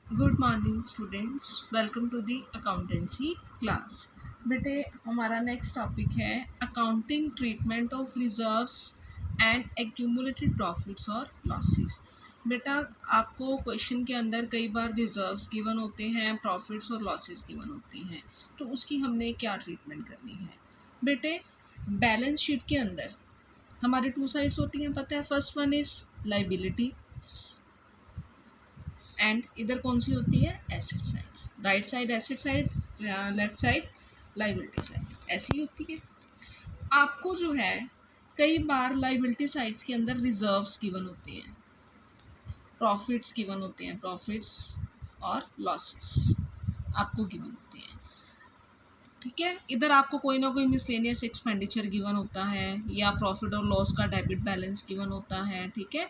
Good morning students, welcome to the accountancy class. बेटे हमारा next topic है accounting treatment of reserves and accumulated profits और losses. बेटा आपको क्वेश्चन के अंदर कई बार रिजर्व्स गिवन होते हैं, प्रॉफिट्स और लॉसेस गिवन होती हैं, तो उसकी हमने क्या ट्रीटमेंट करनी है। बेटे बैलेंस शीट के अंदर हमारे टू साइड्स होती हैं, पता है। First one is liability and इधर कौन सी होती है, asset sides. Right side asset side, left side liability side, ऐसी होती है। आपको जो है कई बार लाइबिलिटी साइड्स के अंदर रिजर्व्स गिवन होते हैं, प्रॉफिट्स गिवन होते हैं, प्रॉफिट्स और लॉसेस आपको गिवन होते हैं, ठीक है। इधर आपको कोई ना कोई मिसलेनियस एक्सपेंडिचर गिवन होता है या प्रॉफिट और लॉस का डेबिट बैलेंस गिवन होता है, ठीक है।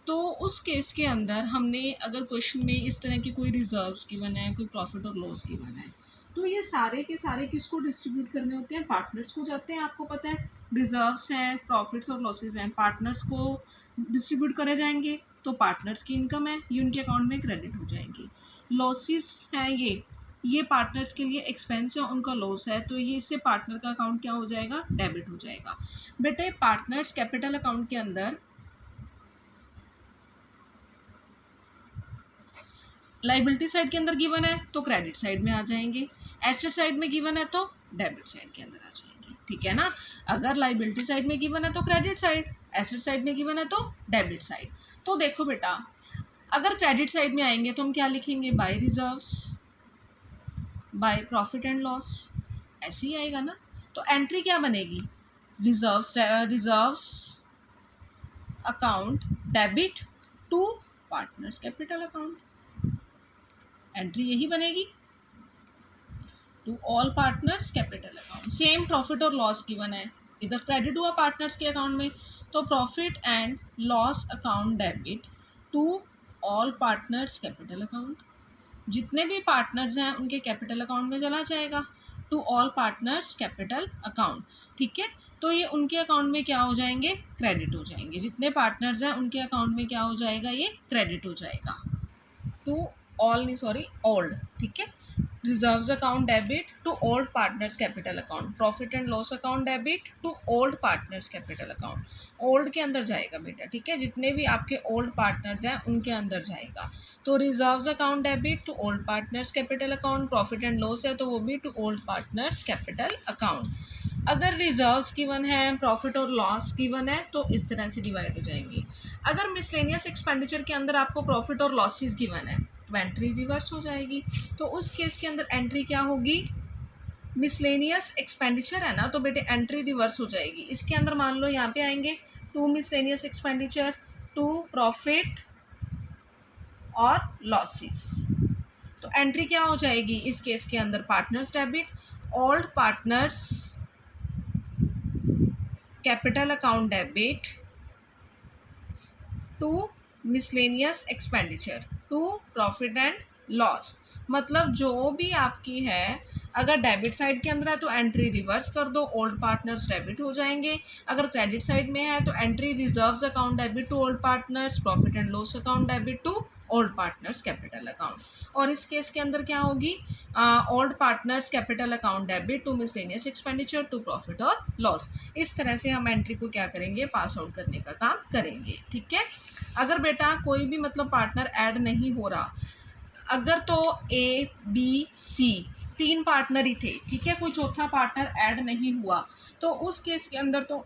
तो उस केस के अंदर हमने अगर क्वेश्चन में इस तरह की कोई रिजर्व्स गिवन है, कोई प्रॉफिट और लॉस गिवन है, तो ये सारे के सारे किसको डिस्ट्रीब्यूट करने होते हैं, पार्टनर्स को जाते हैं। आपको पता है रिजर्व्स हैं, प्रॉफिट्स और लॉसेस हैं, पार्टनर्स को डिस्ट्रीब्यूट करे जाएंगे, तो पार्टनर्स की इनकम है, ये उनके अकाउंट में क्रेडिट हो जाएंगी। लॉसेस हैं ये पार्टनर्स के लिए एक्सपेंस है, उनका लॉस है, तो ये इससे पार्टनर का अकाउंट क्या हो जाएगा, डेबिट हो जाएगा। बेटे पार्टनर्स कैपिटल अकाउंट के अंदर लाइबिलिटी साइड के अंदर गिवन है तो क्रेडिट साइड में आ जाएंगे, एसेट साइड में गिवन है तो डेबिट साइड के अंदर आ जाएंगे, ठीक है ना। अगर लाइबिलिटी साइड में गिवन है तो क्रेडिट साइड, एसेट साइड में गिवन है तो डेबिट साइड। तो देखो बेटा, अगर क्रेडिट साइड में आएंगे तो हम क्या लिखेंगे, by reserves, by profit and loss, ऐसे ही आएगा ना। तो एंट्री क्या बनेगी, reserves account debit to partners capital account, entry यही बनेगी, to all partners capital account. Same profit और लॉस गिवन है, इधर क्रेडिट हुआ पार्टनर्स के अकाउंट में, तो profit and loss account debit to all partners capital account. जितने भी पार्टनर्स हैं उनके कैपिटल अकाउंट में चला जाएगा, to all partners capital account, ठीक है। तो ये उनके अकाउंट में क्या हो जाएंगे, क्रेडिट हो जाएंगे। जितने पार्टनर्स हैं उनके अकाउंट में क्या हो जाएगा, ये क्रेडिट हो जाएगा, टू ऑल नहीं सॉरी ओल्ड, ठीक है। Reserves account debit to old partners capital account, profit and loss account debit to old partners capital account. Old के अंदर जाएगा बेटा, ठीक है, जितने भी आपके ओल्ड पार्टनर्स हैं उनके अंदर जाएगा। तो reserves account debit to old partners capital account, profit and loss है तो वो भी to old partners capital account. अगर रिजर्व्स गिवन है, प्रॉफिट और लॉस गिवन है, तो इस तरह से डिवाइड हो जाएंगी। अगर मिसलेनियस एक्सपेंडिचर के अंदर आपको प्रॉफिट और लॉसेस गिवन है तो एंट्री रिवर्स हो जाएगी। तो उस केस के अंदर एंट्री क्या होगी, मिसलेनियस एक्सपेंडिचर है ना, तो बेटे एंट्री रिवर्स हो जाएगी। इसके अंदर मान लो यहाँ पे आएंगे to miscellaneous expenditure, to profit और लॉसेस, तो एंट्री क्या हो जाएगी इस केस के अंदर, partners debit old partners capital account debit to miscellaneous expenditure to profit and loss. मतलब जो भी आपकी है, अगर डेबिट साइड के अंदर है तो एंट्री रिवर्स कर दो, ओल्ड पार्टनर्स डेबिट हो जाएंगे। अगर क्रेडिट साइड में है तो entry reserves account debit to old partners, profit and loss account debit to old partners capital account. और इस केस के अंदर क्या होगी, old partners capital account debit to miscellaneous expenditure to profit और लॉस। इस तरह से हम एंट्री को क्या करेंगे, पास आउट करने का काम करेंगे, ठीक है। अगर बेटा कोई भी मतलब पार्टनर ऐड नहीं हो रहा, अगर तो ए बी सी तीन पार्टनर ही थे, ठीक है, कोई चौथा पार्टनर ऐड नहीं हुआ, तो उस केस के अंदर तो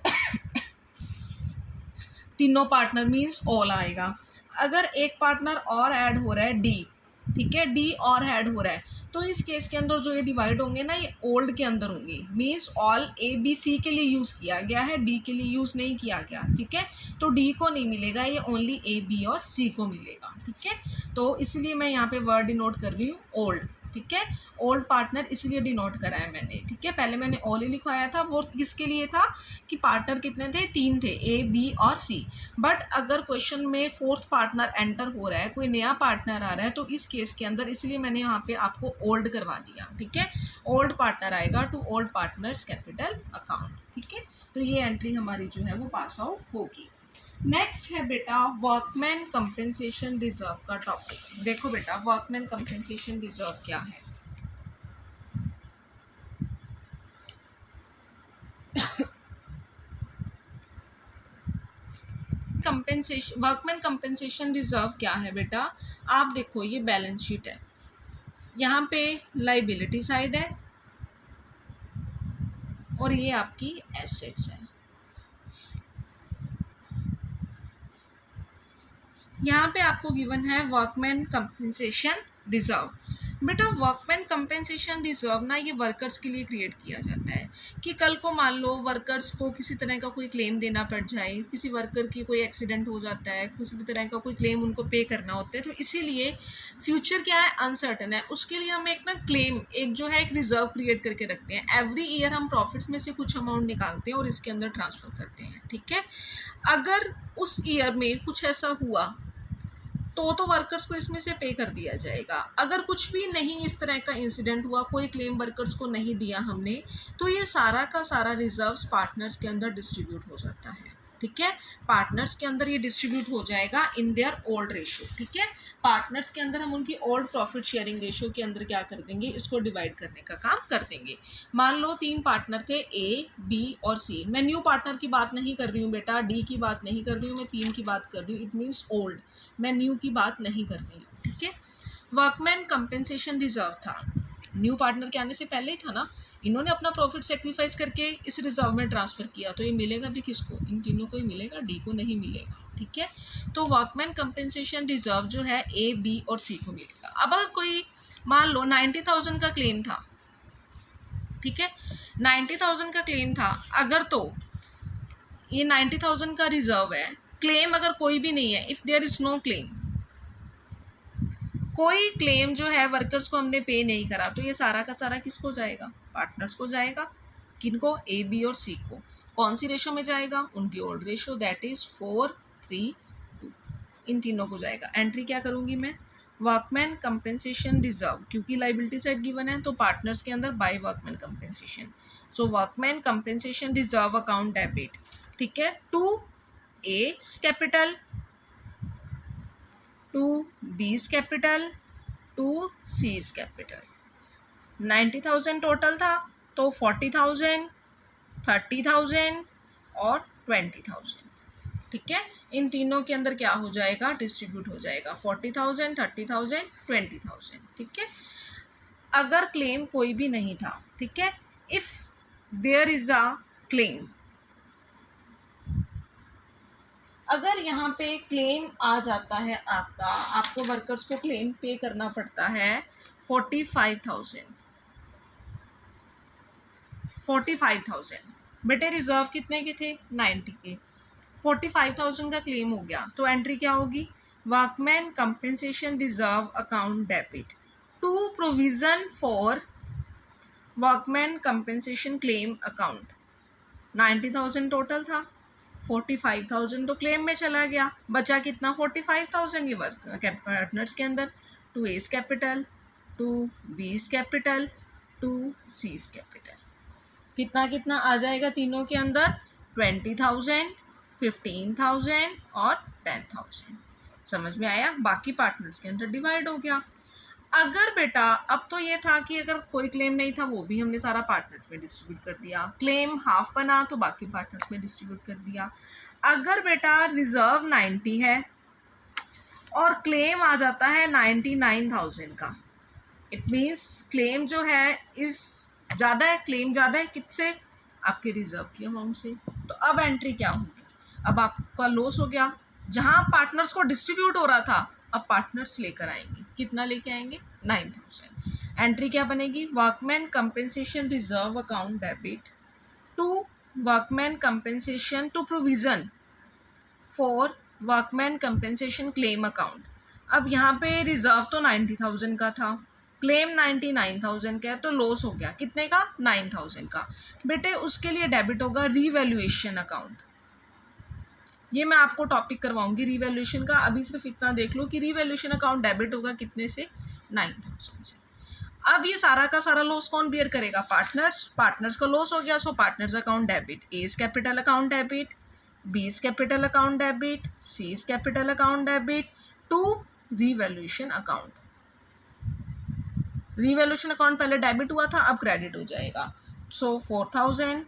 तीनों पार्टनर मीन्स ऑल आएगा। अगर एक पार्टनर और ऐड हो रहा है डी, ठीक है, डी और ऐड हो रहा है, तो इस केस के अंदर जो ये डिवाइड होंगे ना, ये ओल्ड के अंदर होंगे, means all A B C के लिए यूज़ किया गया है, डी के लिए यूज़ नहीं किया गया, ठीक है। तो डी को नहीं मिलेगा, ये ओनली ए बी और सी को मिलेगा, ठीक है। तो इसलिए मैं यहाँ पे वर्ड डिनोट कर रही हूँ ओल्ड, ठीक है। ओल्ड पार्टनर इसलिए डिनोट करा है मैंने, ठीक है। पहले मैंने ऑल ही लिखवाया था, वो किसके लिए था कि पार्टनर कितने थे, तीन थे, ए बी और सी। बट अगर क्वेश्चन में फोर्थ पार्टनर एंटर हो रहा है, कोई नया पार्टनर आ रहा है, तो इस केस के अंदर इसलिए मैंने यहाँ पे आपको ओल्ड करवा दिया, ठीक है। ओल्ड पार्टनर आएगा to old partners capital account, ठीक है। तो ये एंट्री हमारी जो है वो पास आउट होगी। नेक्स्ट है बेटा वर्कमैन कंपेंसेशन रिजर्व का टॉपिक। देखो बेटा वर्कमैन कंपेंसेशन रिजर्व क्या है। वर्कमैन कंपेंसेशन रिजर्व क्या है बेटा, आप देखो ये बैलेंस शीट है, यहाँ पे लाइबिलिटी साइड है और ये आपकी एसेट्स है। यहाँ पे आपको गिवन है वर्कमैन कंपेंसेशन रिजर्व। बेटा वर्कमैन कंपेंसेशन रिजर्व ना ये वर्कर्स के लिए क्रिएट किया जाता है कि कल को मान लो वर्कर्स को किसी तरह का कोई क्लेम देना पड़ जाए, किसी वर्कर की कोई एक्सीडेंट हो जाता है, किसी भी तरह का कोई क्लेम उनको पे करना होता है, तो इसीलिए फ्यूचर क्या है अनसर्टन है, उसके लिए हम एक ना क्लेम एक जो है एक रिजर्व क्रिएट करके रखते हैं। एवरी ईयर हम प्रॉफिट्स में से कुछ अमाउंट निकालते हैं और इसके अंदर ट्रांसफ़र करते हैं। ठीक है, अगर उस ईयर में कुछ ऐसा हुआ तो वर्कर्स को इसमें से पे कर दिया जाएगा। अगर कुछ भी नहीं इस तरह का इंसिडेंट हुआ, कोई क्लेम वर्कर्स को नहीं दिया हमने, तो ये सारा का सारा रिजर्व्स पार्टनर्स के अंदर डिस्ट्रीब्यूट हो जाता है। ठीक है, पार्टनर्स के अंदर ये डिस्ट्रीब्यूट हो जाएगा इन देयर ओल्ड रेशियो। ठीक है, पार्टनर्स के अंदर हम उनकी ओल्ड प्रॉफिट शेयरिंग रेशियो के अंदर क्या कर देंगे, इसको डिवाइड करने का काम कर देंगे। मान लो 3 पार्टनर थे ए, बी और सी। मैं न्यू पार्टनर की बात नहीं कर रही हूँ बेटा, डी की बात नहीं कर रही हूँ, मैं 3 की बात कर रही हूँ, इट मीन्स ओल्ड, मैं न्यू की बात नहीं कर रही हूँ। ठीक है, वर्कमैन कंपेंसेशन रिजर्व था, न्यू पार्टनर के आने से पहले ही था ना, इन्होंने अपना प्रॉफिट सेक्रीफाइस करके इस रिजर्व में ट्रांसफ़र किया, तो ये मिलेगा भी किसको, इन तीनों को ही मिलेगा, डी को नहीं मिलेगा। ठीक है, तो वर्कमैन कंपेंसेशन रिजर्व जो है ए, बी और सी को मिलेगा। अब अगर कोई मान लो 90,000 का क्लेम था, ठीक है 90,000 का क्लेम था, अगर तो ये 90,000 का रिजर्व है, क्लेम अगर कोई भी नहीं है, if there is no claim, कोई क्लेम जो है वर्कर्स को हमने पे नहीं करा, तो ये सारा का सारा किसको जाएगा, पार्टनर्स को जाएगा। किनको, ए, बी और सी को। कौन सी रेशो में जाएगा, उनकी ओल्ड रेशो, दैट इज 4:3:2, इन तीनों को जाएगा। एंट्री क्या करूंगी मैं, वर्कमैन कंपेंसेशन रिजर्व, क्योंकि लाइबिलिटी साइड गिवन है तो पार्टनर्स के अंदर by workman compensation, so workman compensation reserve account debit. ठीक है, to A capital, to B's capital, to C's capital. 90,000 total था, तो 40,000, 30,000 और 20,000। ठीक है, इन तीनों के अंदर क्या हो जाएगा, डिस्ट्रीब्यूट हो जाएगा, 40,000, 30,000, 20,000। ठीक है, अगर क्लेम कोई भी नहीं था, ठीक है, if there is a claim, अगर यहाँ पे क्लेम आ जाता है आपका, आपको वर्कर्स को क्लेम पे करना पड़ता है 45,000। बेटे रिजर्व कितने के थे, 90 के, 45,000 का क्लेम हो गया, तो एंट्री क्या होगी, workman compensation reserve account debit to provision for workman compensation claim account. 90,000 total था, 45,000 तो क्लेम में चला गया, बचा कितना, 45,000 ये वर्क पार्टनर्स के अंदर, to A's capital, to B's capital, to C's capital. कितना कितना आ जाएगा तीनों के अंदर, 20,000, 15,000 और 10,000। समझ में आया, बाकी पार्टनर्स के अंदर डिवाइड हो गया। अगर बेटा अब तो ये था कि अगर कोई क्लेम नहीं था, वो भी हमने सारा पार्टनर्स में डिस्ट्रीब्यूट कर दिया, क्लेम हाफ बना तो बाकी पार्टनर्स में डिस्ट्रीब्यूट कर दिया। अगर बेटा रिजर्व 90 है और क्लेम आ जाता है 99,000 का, इट मीन्स क्लेम जो है इस ज़्यादा है, क्लेम ज़्यादा है किससे, आपके रिजर्व की अमाउंट से। तो अब एंट्री क्या होगी, अब आपका लॉस हो गया, जहाँ पार्टनर्स को डिस्ट्रीब्यूट हो रहा था अब पार्टनर्स लेकर आएंगे, कितना लेके आएंगे, 9,000। एंट्री क्या बनेगी, workman compensation reserve account debit to workman compensation to provision for workman compensation claim account. अब यहाँ पे रिजर्व तो 90,000 का था, क्लेम 99,000 का है, तो लॉस हो गया कितने का, 9,000 का। बेटे उसके लिए डेबिट होगा रीवैल्यूएशन अकाउंट, ये मैं आपको टॉपिक करवाऊंगी रीवैल्यूएशन का, अभी सिर्फ इतना देख लो कि रीवैल्यूएशन अकाउंट डेबिट होगा कितने से, 9,000 से। अब ये सारा का सारा लॉस कौन बियर करेगा, पार्टनर्स, पार्टनर्स का लॉस हो गया, so partners account debit, A's capital account debit, B's capital account debit, C's capital account debit to revaluation account. Revaluation account पहले डेबिट हुआ था, अब क्रेडिट हो जाएगा. सो 4000,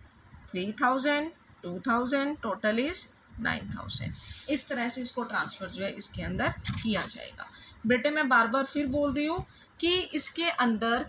3000, 2000, टोटल इज 9000. इस तरह से इसको ट्रांसफ़र जो है इसके अंदर किया जाएगा. बेटे मैं बार बार फिर बोल रही हूँ कि इसके अंदर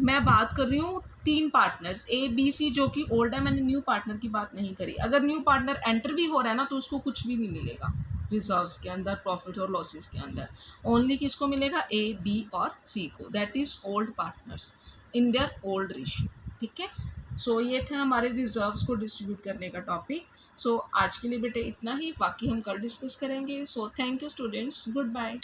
मैं बात कर रही हूँ 3 पार्टनर्स ए बी सी जो कि ओल्ड है. मैंने न्यू पार्टनर की बात नहीं करी. अगर न्यू पार्टनर एंटर भी हो रहा है ना तो उसको कुछ भी नहीं मिलेगा रिजर्व्स के अंदर, प्रॉफिट और लॉसेस के अंदर. ओनली किसको मिलेगा? ए बी और सी को. That is old partners in their old ratio. ठीक है. सो ये थे हमारे रिजर्व्स को डिस्ट्रीब्यूट करने का टॉपिक. सो आज के लिए बेटे इतना ही, बाकी हम कल डिस्कस करेंगे. So thank you students, good bye.